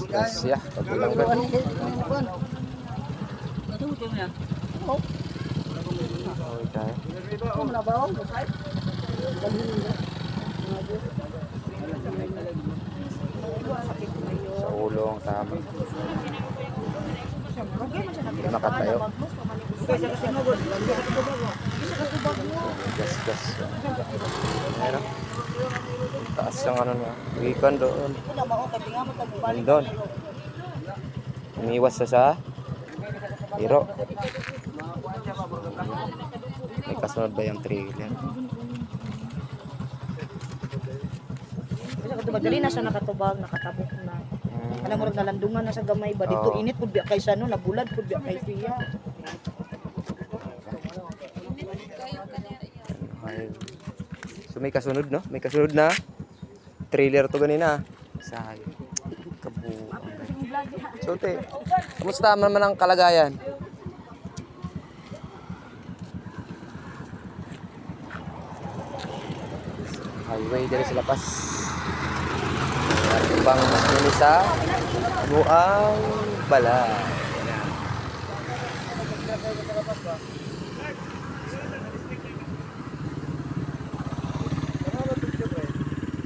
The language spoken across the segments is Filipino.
Kasya, pagulanggan. Okay tayo. Sa ulo ang tama. Hindi makatayo. Gas. Meron. Taas ang ano na. Weekend doon. Doon. Umiwas sa hiro. May kasunod ba yung trailer? Madali na siya nakatubag, nakatabok na. Alam mo rin nalandungan na sa gamay ba? Dito init po biya kay sa no, nabulad po biya kay siya. So may kasunod no? May kasunod na trailer to ganina. Say. Kabuang. So te, kamusta naman ang kalagayan? Highway diri sa lapas. Bang ini sa Buang Bala.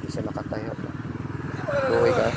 Bisa makatayo. Buhay ka.